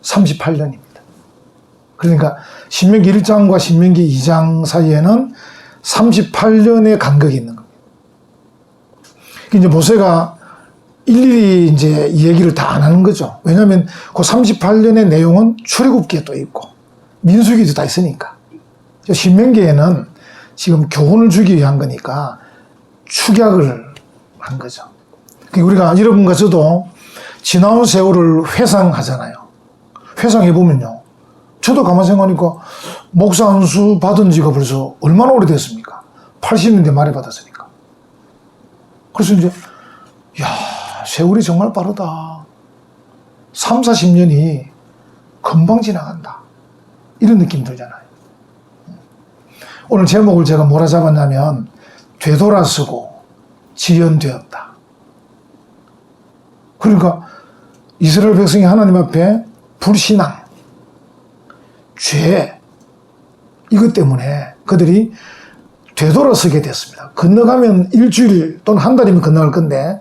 38년입니다. 그러니까 신명기 1장과 신명기 2장 사이에는 38년의 간격이 있는 겁니다. 이제 모세가 일일이 이제 이 얘기를 다 안 하는 거죠. 왜냐하면 그 38년의 내용은 출애굽기에 또 있고 민수기도 다 있으니까. 신명기에는 지금 교훈을 주기 위한 거니까 축약을 한 거죠. 우리가 여러분과 저도 지나온 세월을 회상하잖아요. 회상해보면요. 저도 가만 생각하니까 목사 안수 받은 지가 벌써 얼마나 오래됐습니까? 80년대 말에 받았으니까. 그래서 이제 야, 세월이 정말 빠르다. 3, 40년이 금방 지나간다. 이런 느낌 들잖아요. 오늘 제목을 제가 뭐라 잡았냐면 되돌아서고 지연되었다. 그러니까 이스라엘 백성이 하나님 앞에 불신앙, 죄, 이것 때문에 그들이 되돌아서게 됐습니다. 건너가면 일주일 또는 한 달이면 건너갈 건데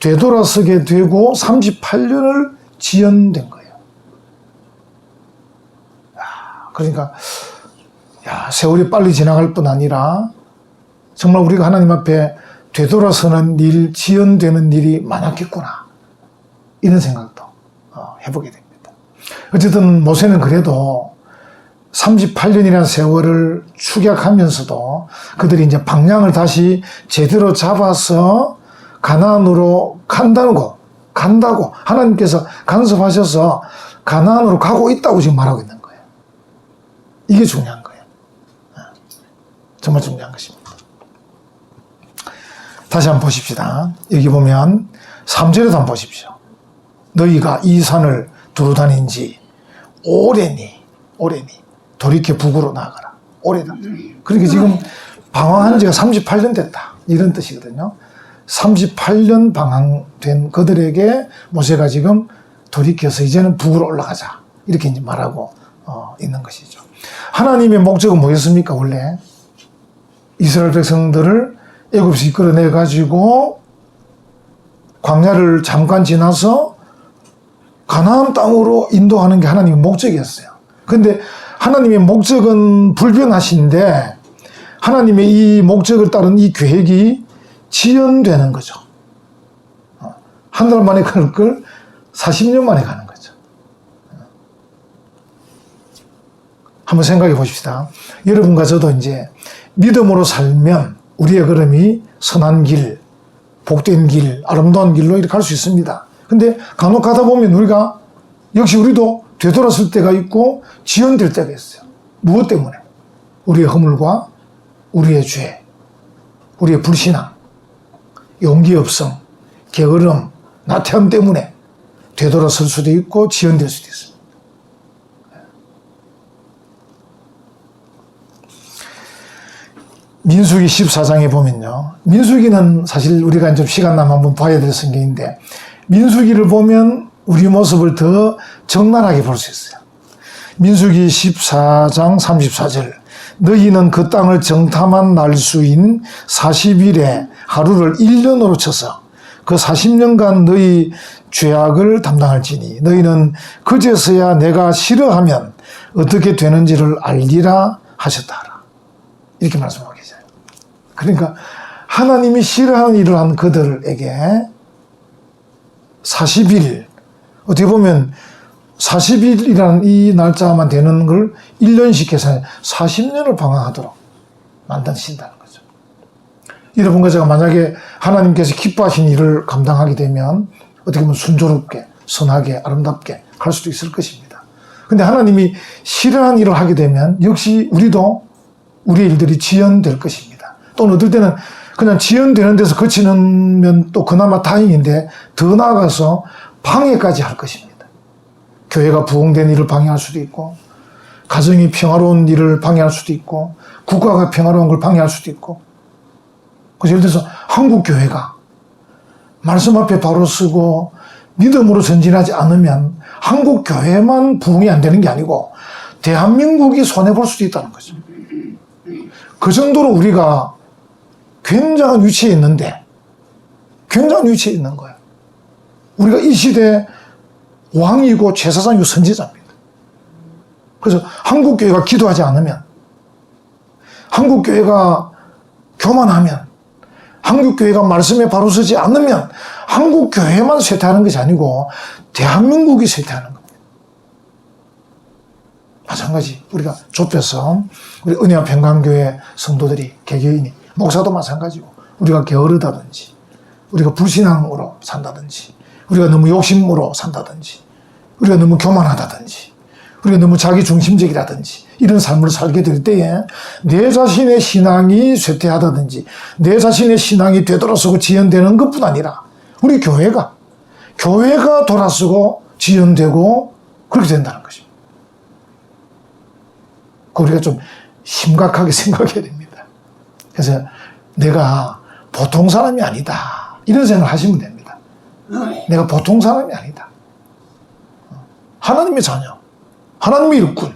되돌아서게 되고 38년을 지연된 거예요. 그러니까 세월이 빨리 지나갈 뿐 아니라 정말 우리가 하나님 앞에 되돌아서는 일, 지연되는 일이 많았겠구나. 이런 생각도 해보게 됩니다. 어쨌든 모세는 그래도 38년이라는 세월을 축약하면서도 그들이 이제 방향을 다시 제대로 잡아서 가나안으로 간다고 하나님께서 간섭하셔서 가나안으로 가고 있다고 지금 말하고 있는 거예요. 이게 중요한 거예요. 정말 중요한 것입니다. 다시 한번 보십시다. 여기 보면 3절에도 한번 보십시오. 너희가 이 산을 두루 다닌 지 오래니 돌이켜 북으로 나아가라. 오래다. 그러니까 지금 방황한 지가 38년 됐다. 이런 뜻이거든요. 38년 방황된 그들에게 모세가 지금 돌이켜서 이제는 북으로 올라가자. 이렇게 이제 말하고 있는 것이죠. 하나님의 목적은 뭐였습니까? 원래 이스라엘 백성들을 애굽에서 이끌어내 가지고 광야를 잠깐 지나서 가나안 땅으로 인도하는 게 하나님의 목적이었어요. 그런데 하나님의 목적은 불변하신데 하나님의 이 목적을 따른 이 계획이 지연되는 거죠. 한 달 만에 갈 걸 40년 만에 가는 거죠. 한번 생각해 보십시다. 여러분과 저도 이제 믿음으로 살면 우리의 걸음이 선한 길, 복된 길, 아름다운 길로 이렇게 갈 수 있습니다. 근데 간혹 가다 보면 우리도 되돌았을 때가 있고 지연될 때가 있어요. 무엇 때문에? 우리의 허물과 우리의 죄, 우리의 불신앙, 용기 없음, 게으름, 나태함 때문에 되돌아설 수도 있고 지연될 수도 있습니다. 민수기 14장에 보면요. 민수기는 사실 우리가 좀 시간 나면 한번 봐야 될 성경인데 민수기를 보면 우리 모습을 더 적나라하게 볼 수 있어요. 민수기 14장 34절 너희는 그 땅을 정탐한 날수인 40일에 하루를 1년으로 쳐서 그 40년간 너희 죄악을 담당할지니 너희는 그제서야 내가 싫어하면 어떻게 되는지를 알리라 하셨다 하라. 이렇게 말씀하고 계세요. 그러니까 하나님이 싫어하는 일을 한 그들에게 40일, 어떻게 보면 40일이라는 이 날짜만 되는 걸 1년씩 계산해 40년을 방황하도록 만드신다는 거죠. 여러분과 제가 만약에 하나님께서 기뻐하신 일을 감당하게 되면 어떻게 보면 순조롭게, 선하게, 아름답게 할 수도 있을 것입니다. 근데 하나님이 싫어하는 일을 하게 되면 역시 우리도 우리의 일들이 지연될 것입니다. 또는 어떨 때는 그냥 지연되는 데서 그치면 또 그나마 다행인데 더 나아가서 방해까지 할 것입니다. 교회가 부흥된 일을 방해할 수도 있고 가정이 평화로운 일을 방해할 수도 있고 국가가 평화로운 걸 방해할 수도 있고 그래서 예를 들어서 한국 교회가 말씀 앞에 바로 서고 믿음으로 전진하지 않으면 한국 교회만 부흥이 안 되는 게 아니고 대한민국이 손해볼 수도 있다는 거죠. 그 정도로 우리가 굉장한 위치에 있는데 굉장한 위치에 있는 거예요. 우리가 이 시대 왕이고 제사장이고 선지자입니다. 그래서 한국교회가 기도하지 않으면, 한국교회가 교만하면, 한국교회가 말씀에 바로 서지 않으면 한국교회만 쇠퇴하는 것이 아니고 대한민국이 쇠퇴하는 겁니다. 마찬가지 우리가 좁혀서 우리 은혜와 평강교회 성도들이, 개교인이, 목사도 마찬가지고, 우리가 게으르다든지, 우리가 불신앙으로 산다든지, 우리가 너무 욕심으로 산다든지, 우리가 너무 교만하다든지, 우리가 너무 자기중심적이라든지 이런 삶을 살게 될 때에 내 자신의 신앙이 쇠퇴하다든지 내 자신의 신앙이 되돌아서고 지연되는 것뿐 아니라 우리 교회가 돌아서고 지연되고 그렇게 된다는 것입니다. 우리가 좀 심각하게 생각해야 됩니다. 그래서 내가 보통 사람이 아니다, 이런 생각을 하시면 됩니다. 내가 보통 사람이 아니다. 하나님의 자녀, 하나님의 일꾼,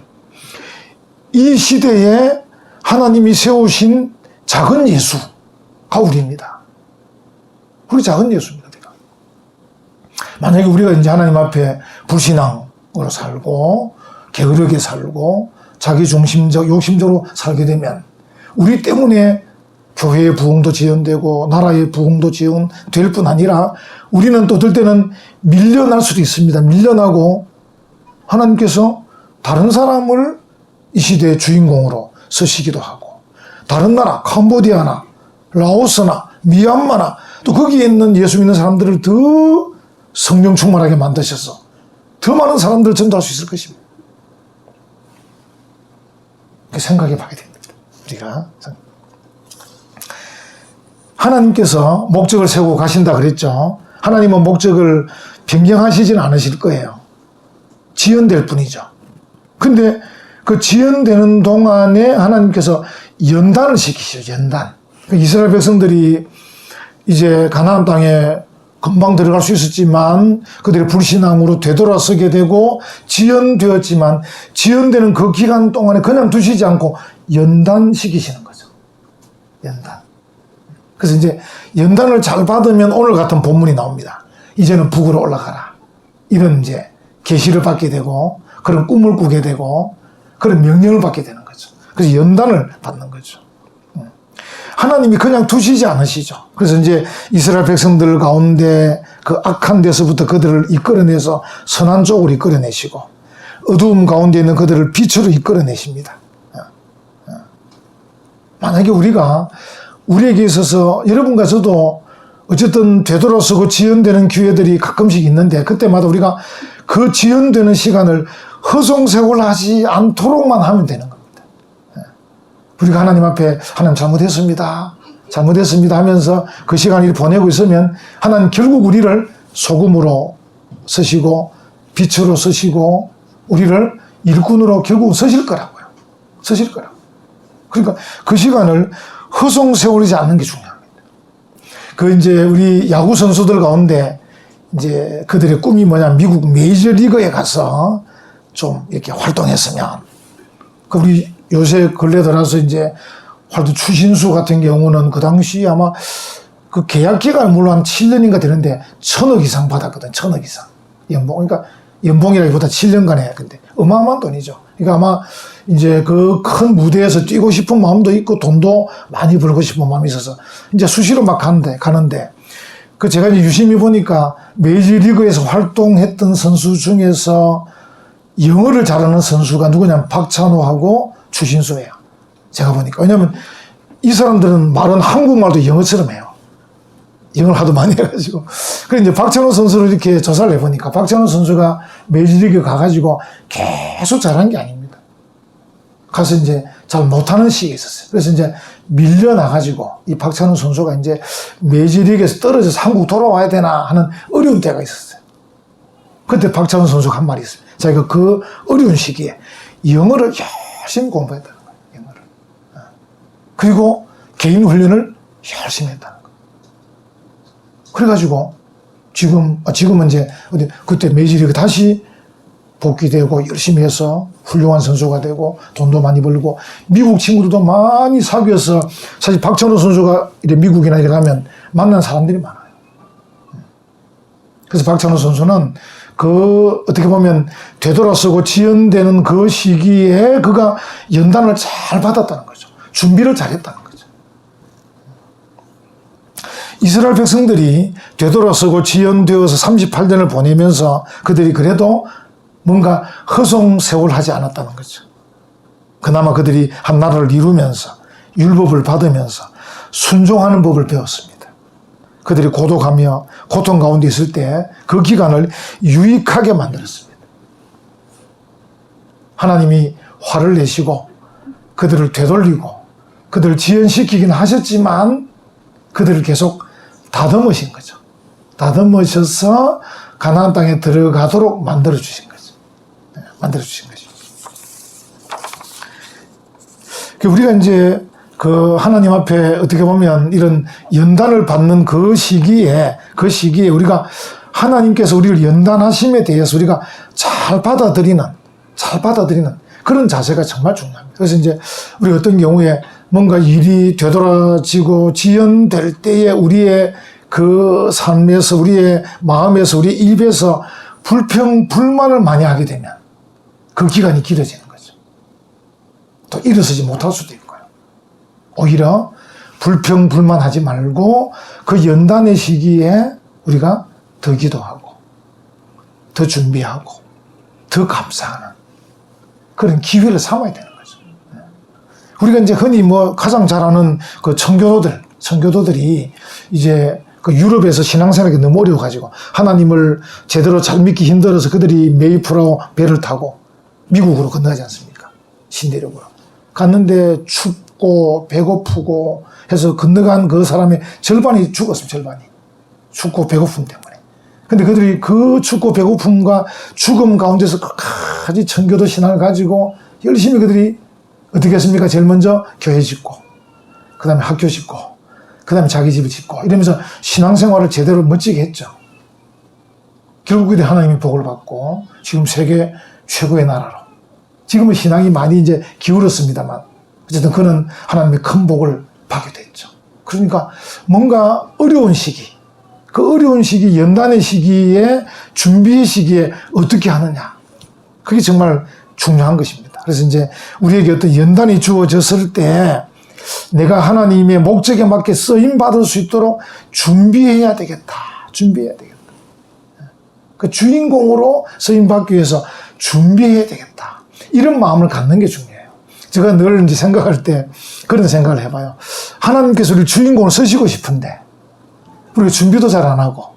이 시대에 하나님이 세우신 작은 예수가 우리입니다. 우리 작은 예수입니다. 우리가. 만약에 우리가 이제 하나님 앞에 불신앙으로 살고 게으르게 살고 자기중심적 욕심적으로 살게 되면 우리 때문에 교회의 부흥도 지연되고 나라의 부흥도 지연될 뿐 아니라 우리는 또 어떨 때는 밀려날 수도 있습니다. 밀려나고 하나님께서 다른 사람을 이 시대의 주인공으로 쓰시기도 하고, 다른 나라, 캄보디아나, 라오스나, 미얀마나, 또 거기에 있는 예수 믿는 사람들을 더 성령 충만하게 만드셔서 더 많은 사람들을 전도할 수 있을 것입니다. 생각해 봐야 됩니다. 우리가. 하나님께서 목적을 세우고 가신다 그랬죠. 하나님은 목적을 변경하시지는 않으실 거예요. 지연될 뿐이죠. 근데 그 지연되는 동안에 하나님께서 연단을 시키시죠. 연단. 이스라엘 백성들이 이제 가나안 땅에 금방 들어갈 수 있었지만 그들의 불신앙으로 되돌아서게 되고 지연되었지만 지연되는 그 기간 동안에 그냥 두시지 않고 연단시키시는 거죠. 연단. 그래서 이제 연단을 잘 받으면 오늘 같은 본문이 나옵니다. 이제는 북으로 올라가라. 이런 이제 계시를 받게 되고 그런 꿈을 꾸게 되고 그런 명령을 받게 되는 거죠. 그래서 연단을 받는 거죠. 하나님이 그냥 두시지 않으시죠. 그래서 이제 이스라엘 백성들 가운데 그 악한 데서부터 그들을 이끌어내서 선한 쪽으로 이끌어내시고 어두움 가운데 있는 그들을 빛으로 이끌어내십니다. 만약에 우리에게 있어서 여러분과 저도 어쨌든 되돌아서고 지연되는 기회들이 가끔씩 있는데 그때마다 우리가 그 지연되는 시간을 허송세월하지 않도록만 하면 되는 겁니다. 우리가 하나님 앞에 하나님 잘못했습니다 하면서 그 시간을 보내고 있으면 하나님 결국 우리를 소금으로 쓰시고 빛으로 쓰시고 우리를 일꾼으로 결국 쓰실 거라고요. 쓰실 거라고. 그러니까 그 시간을 허송세월이지 않는 게 중요합니다. 그 이제 우리 야구 선수들 가운데 이제 그들의 꿈이 뭐냐, 미국 메이저리그에 가서 좀 이렇게 활동했으면, 그 우리 요새 근래 들어서 이제 활동 추신수 같은 경우는 그 당시 아마 그 계약 기간이 물론 한 7년인가 되는데 1,000억 이상 받았거든. 1,000억 이상 연봉. 그러니까 연봉이라기보다 7년간에 근데 어마어마한 돈이죠. 그러니까 아마 이제 그 큰 무대에서 뛰고 싶은 마음도 있고 돈도 많이 벌고 싶은 마음이 있어서 이제 수시로 막 가는데 그 제가 이제 유심히 보니까 메이저리그에서 활동했던 선수 중에서 영어를 잘하는 선수가 누구냐면 박찬호하고 추신수예요. 제가 보니까. 왜냐면 이 사람들은 말은 한국말도 영어처럼 해요. 영어를 하도 많이 해가지고. 그래 이제 박찬호 선수를 이렇게 조사를 해보니까 박찬호 선수가 메이저리그 가가지고 계속 잘한 게 아닙니다. 가서 이제 잘 못하는 시기가 있었어요. 그래서 이제 밀려나가지고 이 박찬호 선수가 이제 메이저리그에서 떨어져서 한국 돌아와야 되나 하는 어려운 때가 있었어요. 그때 박찬호 선수가 한 말이 있어요. 자기가 그 어려운 시기에 영어를 열심히 공부했다는 거예요. 영어를. 그리고 개인 훈련을 열심히 했다는 거예요. 그래가지고 지금은 이제 그때 메이저리그 다시 복귀되고 열심히 해서 훌륭한 선수가 되고 돈도 많이 벌고 미국 친구들도 많이 사귀어서 사실 박찬호 선수가 이제 미국이나 이래 가면 만난 사람들이 많아요. 그래서 박찬호 선수는 그 어떻게 보면 되돌아서고 지연되는 그 시기에 그가 연단을 잘 받았다는 거죠. 준비를 잘했다는 거죠. 이스라엘 백성들이 되돌아서고 지연되어서 38년을 보내면서 그들이 그래도 뭔가 허송세월 하지 않았다는 거죠. 그나마 그들이 한 나라를 이루면서 율법을 받으면서 순종하는 법을 배웠습니다. 그들이 고독하며 고통 가운데 있을 때 그 기간을 유익하게 만들었습니다. 하나님이 화를 내시고 그들을 되돌리고 그들을 지연시키긴 하셨지만 그들을 계속 다듬으신 거죠. 다듬으셔서 가나안 땅에 들어가도록 만들어주신 거죠. 만들어주신 거죠. 우리가 이제 그 하나님 앞에 어떻게 보면 이런 연단을 받는 그 시기에 우리가 하나님께서 우리를 연단하심에 대해서 우리가 잘 받아들이는 그런 자세가 정말 중요합니다. 그래서 이제 우리 어떤 경우에 뭔가 일이 되돌아지고 지연될 때에 우리의 그 삶에서 우리의 마음에서 우리의 입에서 불평불만을 많이 하게 되면 그 기간이 길어지는 거죠. 또 일어서지 못할 수도 있고요. 오히려 불평불만하지 말고 그 연단의 시기에 우리가 더 기도하고 더 준비하고 더 감사하는 그런 기회를 삼아야 되는 거죠. 우리가 이제 흔히 뭐 가장 잘 아는 그 청교도들이 이제 그 유럽에서 신앙생활이 너무 어려워가지고 하나님을 제대로 잘 믿기 힘들어서 그들이 메이프라고 배를 타고 미국으로 건너가지 않습니까? 신대륙으로. 갔는데 춥고 배고프고 해서 건너간 그 사람의 절반이 죽었습니다. 절반이. 춥고 배고픔 때문에. 근데 그들이 그 춥고 배고픔과 죽음 가운데서 끝까지 청교도 신앙을 가지고 열심히 그들이 어떻게 했습니까? 제일 먼저 교회 짓고, 그 다음에 학교 짓고, 그 다음에 자기 집을 짓고, 이러면서 신앙생활을 제대로 멋지게 했죠. 결국 그들이 하나님의 복을 받고, 지금 세계 최고의 나라로. 지금은 신앙이 많이 이제 기울었습니다만, 어쨌든 그는 하나님의 큰 복을 받게 됐죠. 그러니까 뭔가 어려운 시기, 그 어려운 시기, 연단의 시기에, 준비의 시기에 어떻게 하느냐. 그게 정말 중요한 것입니다. 그래서 이제 우리에게 어떤 연단이 주어졌을 때 내가 하나님의 목적에 맞게 쓰임받을 수 있도록 준비해야 되겠다. 준비해야 되겠다. 그 주인공으로 쓰임받기 위해서 준비해야 되겠다. 이런 마음을 갖는 게 중요해요. 제가 늘 이제 생각할 때 그런 생각을 해봐요. 하나님께서 우리 주인공을 쓰시고 싶은데 우리가 준비도 잘 안 하고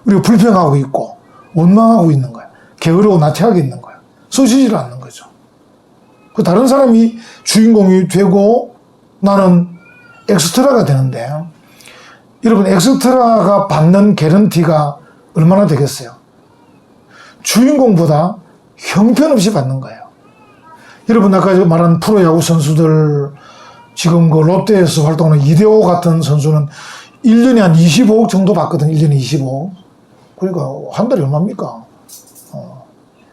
우리가 불평하고 있고 원망하고 있는 거야. 게으르고 나태하게 있는 거야. 쓰시지를 않는 거죠. 그 다른 사람이 주인공이 되고 나는 엑스트라가 되는데 여러분 엑스트라가 받는 개런티가 얼마나 되겠어요? 주인공보다 형편없이 받는 거예요. 여러분 아까 말한 프로야구 선수들 지금 그 롯데에서 활동하는 이대호 같은 선수는 1년에 한 25억 정도 받거든. 1년에 25억. 그러니까 한 달에 얼마입니까?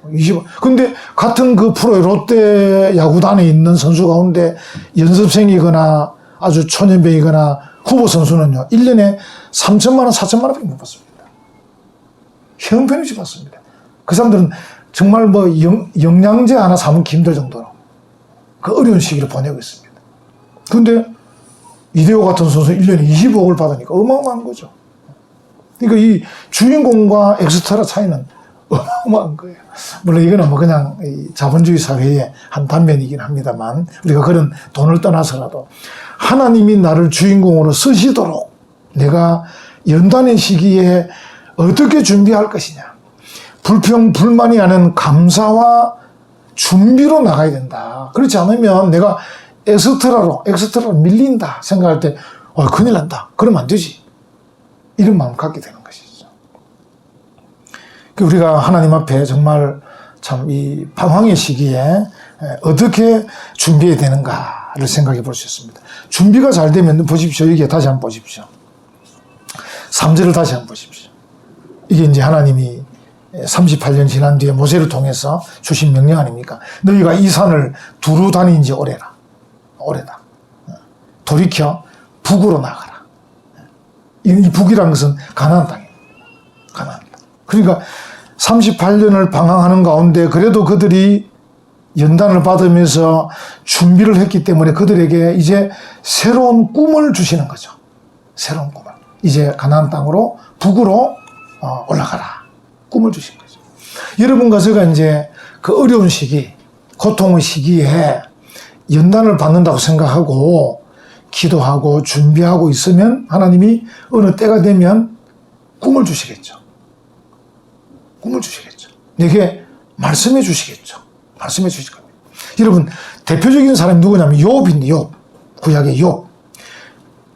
20억. 근데 같은 그 프로의 롯데 야구단에 있는 선수 가운데 연습생이거나 아주 초년배이거나 후보 선수는요. 1년에 3천만 원, 4천만 원밖에 못 받습니다. 형편없이 받습니다. 그 사람들은 정말 뭐 영양제 하나 사 먹기 힘들 정도로 그 어려운 시기를 보내고 있습니다. 근데 이대호 같은 선수 1년에 25억을 받으니까 어마어마한 거죠. 그러니까 이 주인공과 엑스트라 차이는 어마어마한 거예요. 물론 이거는 뭐 그냥 자본주의 사회의 한 단면이긴 합니다만 우리가 그런 돈을 떠나서라도 하나님이 나를 주인공으로 쓰시도록 내가 연단의 시기에 어떻게 준비할 것이냐. 불평, 불만이 아닌 감사와 준비로 나가야 된다. 그렇지 않으면 내가 엑스트라로 밀린다 생각할 때 큰일 난다. 그러면 안 되지. 이런 마음 갖게 되는 것이죠. 우리가 하나님 앞에 정말 참 이 방황의 시기에 어떻게 준비해야 되는가를 생각해 볼 수 있습니다. 준비가 잘 되면 보십시오. 여기에 다시 한번 보십시오. 3절을 다시 한번 보십시오. 이게 이제 하나님이 38년 지난 뒤에 모세를 통해서 주신 명령 아닙니까? 너희가 이 산을 두루 다닌 지 오래다. 돌이켜 북으로 나가라. 이 북이라는 것은 가나안 땅이에요. 가나안 땅. 그러니까 38년을 방황하는 가운데 그래도 그들이 연단을 받으면서 준비를 했기 때문에 그들에게 이제 새로운 꿈을 주시는 거죠. 새로운 꿈을. 이제 가나안 땅으로 북으로 올라가라. 꿈을 주신 거죠. 여러분과 제가 이제 그 어려운 시기, 고통의 시기에 연단을 받는다고 생각하고 기도하고 준비하고 있으면 하나님이 어느 때가 되면 꿈을 주시겠죠. 꿈을 주시겠죠. 내게 말씀해 주시겠죠. 말씀해 주실 겁니다. 여러분, 대표적인 사람이 누구냐면 욥인데, 욥. 구약의 욥.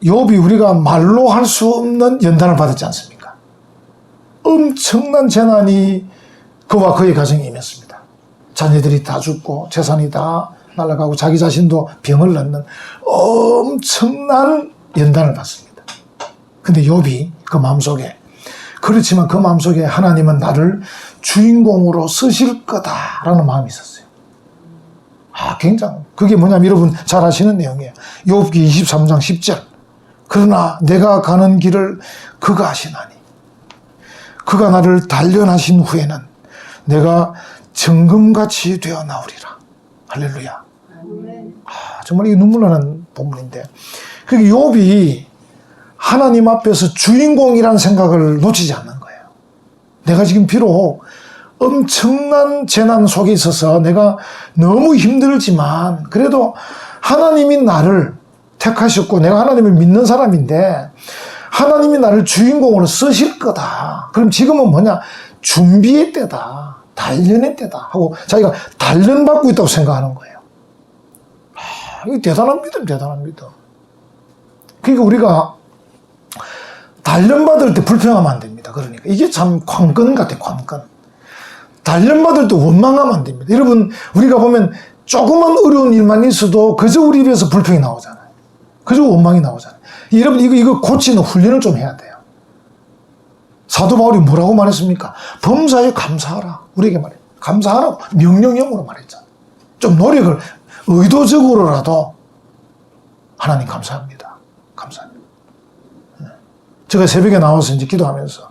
욥이 우리가 말로 할 수 없는 연단을 받았지 않습니까? 엄청난 재난이 그와 그의 가정에 임했습니다. 자녀들이 다 죽고 재산이 다 날아가고 자기 자신도 병을 낳는 엄청난 연단을 받습니다. 근데 욥이 그 마음속에, 그렇지만 그 마음속에 하나님은 나를 주인공으로 쓰실 거다라는 마음이 있었어요. 굉장히. 그게 뭐냐면 여러분 잘 아시는 내용이에요. 욥기 23장 10절. 그러나 내가 가는 길을 그가 아시나니 그가 나를 단련하신 후에는 내가 정금같이 되어 나오리라. 할렐루야. 정말 이 눈물 나는 본문인데, 그게 욥이 하나님 앞에서 주인공이라는 생각을 놓치지 않는 거예요. 내가 지금 비록 엄청난 재난 속에 있어서 내가 너무 힘들지만 그래도 하나님이 나를 택하셨고 내가 하나님을 믿는 사람인데 하나님이 나를 주인공으로 쓰실 거다. 그럼 지금은 뭐냐? 준비의 때다. 단련의 때다. 하고 자기가 단련받고 있다고 생각하는 거예요. 이게 대단한 믿음, 대단한 믿음. 그러니까 우리가 단련받을 때 불평하면 안 됩니다. 그러니까 이게 참 관건 같아요, 관건. 단련받을 때 원망하면 안 됩니다. 여러분, 우리가 보면 조그만 어려운 일만 있어도 그저 우리 입에서 불평이 나오잖아요. 그저 원망이 나오잖아요. 여러분, 이거 고치는 훈련을 좀 해야 돼요. 사도 바울이 뭐라고 말했습니까? 범사에 감사하라. 우리에게 말해요. 감사하라고 명령형으로 말했잖아요. 좀 노력을 의도적으로라도 하나님 감사합니다. 감사합니다. 제가 새벽에 나와서 이제 기도하면서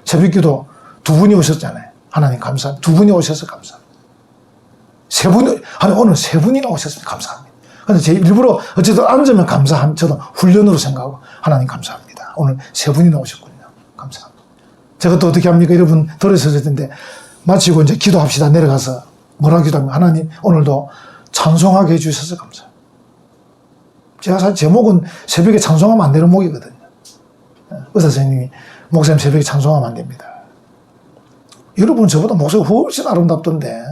새벽 기도 두 분이 오셨잖아요. 하나님 감사합니다. 두 분이 오셔서 감사합니다. 세 분이, 아니, 오늘 세 분이나 오셨습니다. 감사합니다. 근데 제 일부러 어쨌든 앉으면 감사합니다. 저도 훈련으로 생각하고 하나님 감사합니다. 오늘 세 분이나 오셨군요. 감사합니다. 제가 또 어떻게 합니까? 여러분 들으셨을 텐데 마치고 이제 기도합시다. 내려가서 뭐라고 기도하면 하나님 오늘도 찬송하게 해주셔서 감사합니다. 제가 사실 제목은 새벽에 찬송하면 안 되는 목이거든요. 의사 선생님이 목사님 새벽에 찬송하면 안 됩니다. 여러분 저보다 목소리가 훨씬 아름답던데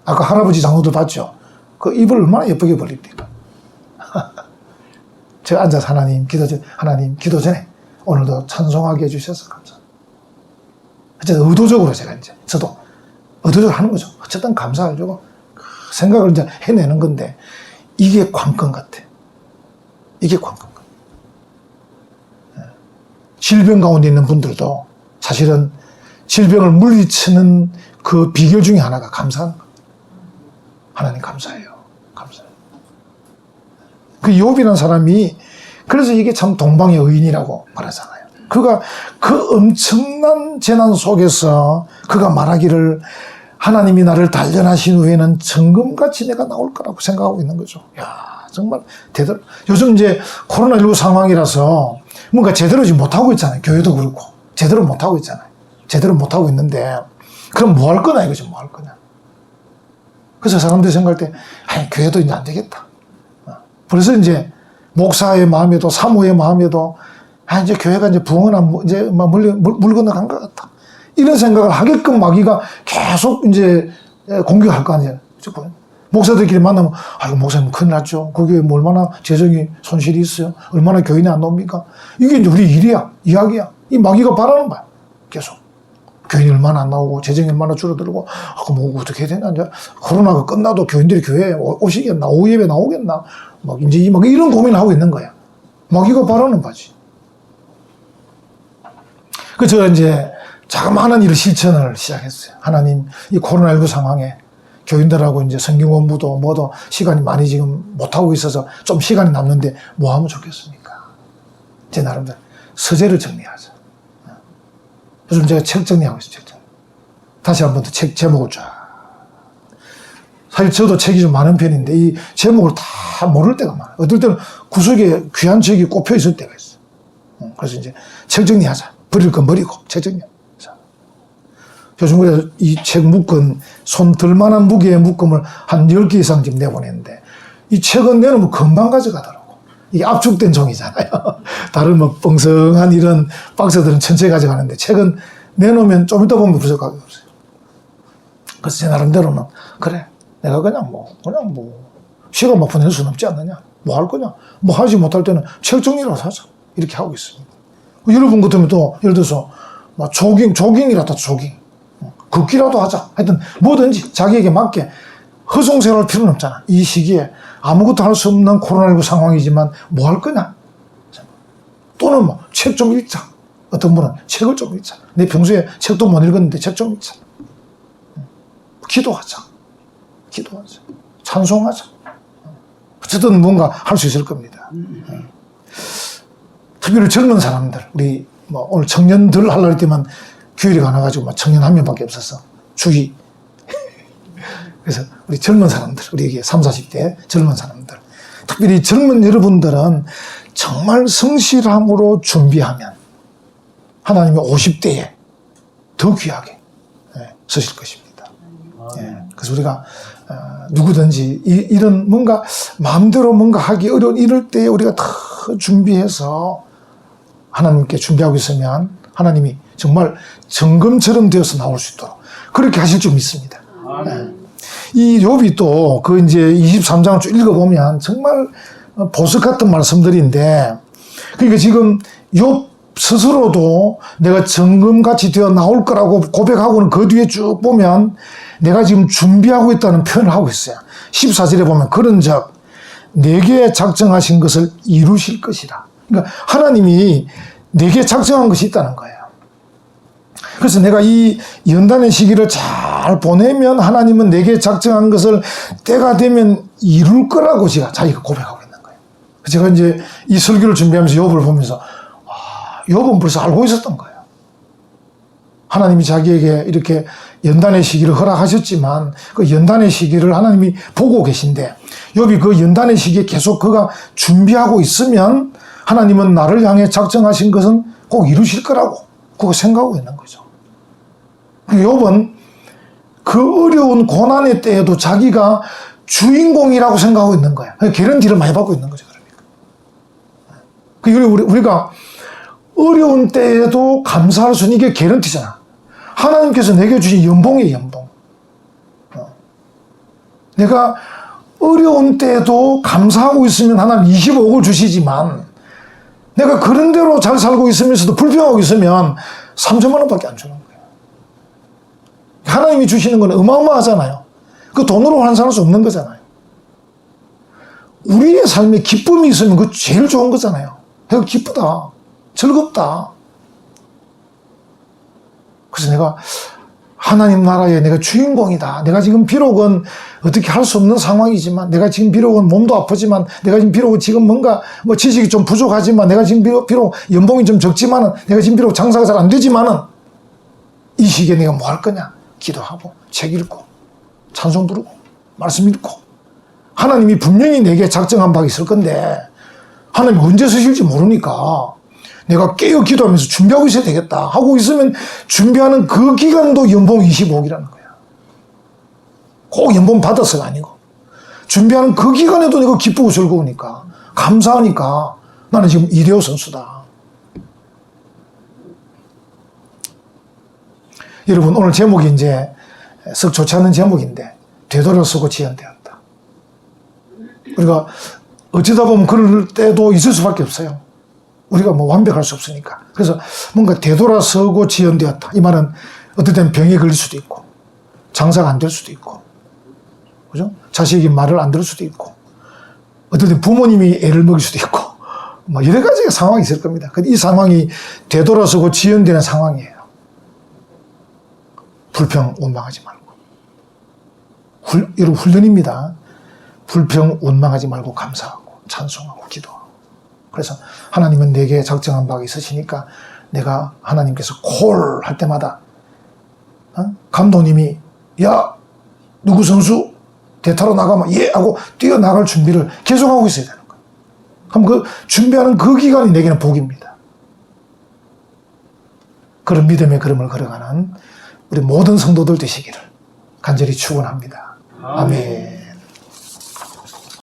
아까 할아버지 장로들 봤죠? 그 입을 얼마나 예쁘게 벌립니까? 제가 앉아서 하나님 기도 전에 오늘도 찬송하게 해주셔서 감사합니다. 어쨌든 의도적으로 제가 이제 저도 의도적으로 하는 거죠. 어쨌든 감사를 주고 생각을 이제 해내는 건데 이게 관건 같아. 이게 관건 같아. 질병 가운데 있는 분들도 사실은 질병을 물리치는 그 비결 중에 하나가 감사하는 거예요. 하나님 감사해요. 감사해요. 그 욥이라는 사람이 그래서 이게 참 동방의 의인이라고 말하잖아요. 그가 그 엄청난 재난 속에서 그가 말하기를 하나님이 나를 단련하신 후에는 정금같이 내가 나올 거라고 생각하고 있는 거죠. 야, 정말 대단. 요즘 이제 코로나19 상황이라서 뭔가 제대로 지금 못하고 있잖아요. 교회도 그렇고. 제대로 못하고 있잖아요. 제대로 못하고 있는데, 그럼 뭐 할 거냐 이거죠. 뭐 할 거냐. 그래서 사람들이 생각할 때, 아니, 교회도 이제 안 되겠다. 그래서 이제 목사의 마음에도 사모의 마음에도, 이제 교회가 이제 부흥은 이제 물 건너간 것 같다. 이런 생각을 하게끔 마귀가 계속 이제 공격할 거 아니에요. 목사들끼리 만나면, 아이고, 목사님 큰일 났죠. 그 교회 뭐 얼마나 재정이 손실이 있어요. 얼마나 교인이 안 나옵니까? 이게 이제 우리 일이야. 이야기야. 이 마귀가 바라는 거야. 계속. 교인이 얼마나 안 나오고, 재정이 얼마나 줄어들고, 그럼 뭐 어떻게 해야 되냐. 이제 코로나가 끝나도 교인들이 교회에 오시겠나. 오후 예배 나오겠나. 막 이제 막 이런 고민을 하고 있는 거야. 마귀가 바라는 바지. 그 제가 이제 자그마한 일을 실천을 시작했어요. 하나님, 이 코로나19 상황에 교인들하고 이제 성경 공부도 뭐도 시간이 많이 지금 못하고 있어서 좀 시간이 남는데 뭐 하면 좋겠습니까? 제 나름대로 서재를 정리하자. 요즘 제가 책 정리하고 있어요. 책 정리. 다시 한 번 더 책 제목을 쫙. 사실 저도 책이 좀 많은 편인데 이 제목을 다 모를 때가 많아요. 어떨 때는 구석에 귀한 책이 꼽혀 있을 때가 있어요. 그래서 이제 책 정리하자. 버릴 건 버리고 책 정리하자. 요즘 그래서 이 책 묶은 손 들만한 무게의 묶음을 한 10개 이상 지금 내보냈는데 이 책은 내놓으면 금방 가져가더라고. 이게 압축된 종이잖아요. 다른 뭐 뻥성한 이런 박스들은 천천히 가져가는데 책은 내놓으면 좀 이따 보면 부족하게 없어요. 그래서 제 나름대로는 그래. 내가 그냥 시간 막 보낼 수는 없지 않느냐. 뭐 할 거냐. 뭐 하지 못할 때는 책 정리라도 하자. 이렇게 하고 있습니다. 여러분 같으면 또 예를 들어서 막 조깅이라도 조깅. 걷기라도 하자. 하여튼 뭐든지 자기에게 맞게 허송세월할 필요는 없잖아. 이 시기에 아무것도 할 수 없는 코로나19 상황이지만 뭐 할 거냐? 또는 뭐 책 좀 읽자. 어떤 분은 책을 좀 읽자. 내 평소에 책도 못 읽었는데 책 좀 읽자. 기도하자. 찬송하자. 어쨌든 뭔가 할 수 있을 겁니다. 특별히 젊은 사람들, 우리 뭐 오늘 청년들 하려고 했더만 규율이 가나가지고 청년 한 명밖에 없어서 주의. 그래서 우리 젊은 사람들, 우리 30, 40대 젊은 사람들, 특별히 젊은 여러분들은 정말 성실함으로 준비하면 하나님이 50대에 더 귀하게 쓰실 것입니다. 그래서 우리가 누구든지 이런 뭔가 마음대로 뭔가 하기 어려운 이럴 때 우리가 더 준비해서 하나님께 준비하고 있으면 하나님이 정말 정금처럼 되어서 나올 수 있도록 그렇게 하실 줄 믿습니다. 이 욥이 또 그 이제 23장을 쭉 읽어보면 정말 보석 같은 말씀들인데, 그러니까 지금 욥 스스로도 내가 정금같이 되어 나올 거라고 고백하고는 그 뒤에 쭉 보면 내가 지금 준비하고 있다는 표현을 하고 있어요. 14절에 보면 그런즉 내게 작정하신 것을 이루실 것이라. 그러니까 하나님이 내게 작정한 것이 있다는 거예요. 그래서 내가 이 연단의 시기를 잘 보내면 하나님은 내게 작정한 것을 때가 되면 이룰 거라고 자기가 고백하고 있는 거예요. 제가 이제 이 설교를 준비하면서 욥을 보면서 욥은 벌써 알고 있었던 거예요. 하나님이 자기에게 이렇게 연단의 시기를 허락하셨지만 그 연단의 시기를 하나님이 보고 계신데 욥이 그 연단의 시기에 계속 그가 준비하고 있으면 하나님은 나를 향해 작정하신 것은 꼭 이루실 거라고 그거 생각하고 있는 거죠. 욥은 그 어려운 고난의 때에도 자기가 주인공이라고 생각하고 있는 거예요. 개런티를 많이 받고 있는 거죠. 그러니까 우리가 어려운 때에도 감사할 수 있는 게 개런티잖아. 하나님께서 내게 주신 연봉이에요, 연봉. 내가 어려운 때에도 감사하고 있으면 하나님 25억을 주시지만 내가 그런 대로 잘 살고 있으면서도 불평하고 있으면 3천만 원밖에 안 주는 거예요. 하나님이 주시는 건 어마어마하잖아요. 그 돈으로 환산할 수 없는 거잖아요. 우리의 삶에 기쁨이 있으면 그거 제일 좋은 거잖아요. 내가 기쁘다. 즐겁다. 그래서 내가 하나님 나라에 내가 주인공이다. 내가 지금 비록은 어떻게 할 수 없는 상황이지만, 내가 지금 비록은 몸도 아프지만, 내가 지금 비록 지금 뭔가 뭐 지식이 좀 부족하지만, 내가 지금 비록 연봉이 좀 적지만은, 내가 지금 비록 장사가 잘 안 되지만은, 이 시기에 내가 뭐 할 거냐? 기도하고, 책 읽고, 찬송 부르고, 말씀 읽고. 하나님이 분명히 내게 작정한 바가 있을 건데, 하나님이 언제 쓰실지 모르니까, 내가 깨어 기도하면서 준비하고 있어야 되겠다 하고 있으면 준비하는 그 기간도 연봉 25억이라는 거야. 꼭 연봉 받아서가 아니고 준비하는 그 기간에도 내가 기쁘고 즐거우니까 감사하니까 나는 지금 이대호 선수다. 여러분 오늘 제목이 이제 썩 좋지 않은 제목인데 되돌아서고 지연되었다. 우리가 어쩌다 보면 그럴 때도 있을 수밖에 없어요. 우리가 뭐 완벽할 수 없으니까. 그래서 뭔가 되돌아서고 지연되었다. 이 말은 어떨 때는 병에 걸릴 수도 있고, 장사가 안 될 수도 있고, 그죠? 자식이 말을 안 들을 수도 있고, 어떨 땐 부모님이 애를 먹일 수도 있고, 뭐 여러 가지 상황이 있을 겁니다. 이 상황이 되돌아서고 지연되는 상황이에요. 불평, 원망하지 말고. 여러분 훈련입니다. 불평, 원망하지 말고 감사하고, 찬송하고, 기도하고. 그래서 하나님은 내게 작정한 바가 있으시니까 내가 하나님께서 콜 할 때마다 감독님이 야 누구 선수 대타로 나가면 예 하고 뛰어나갈 준비를 계속하고 있어야 되는 거예요. 그럼 그 준비하는 그 기간이 내게는 복입니다. 그런 믿음의 걸음을 걸어가는 우리 모든 성도들 되시기를 간절히 축원합니다. 아멘.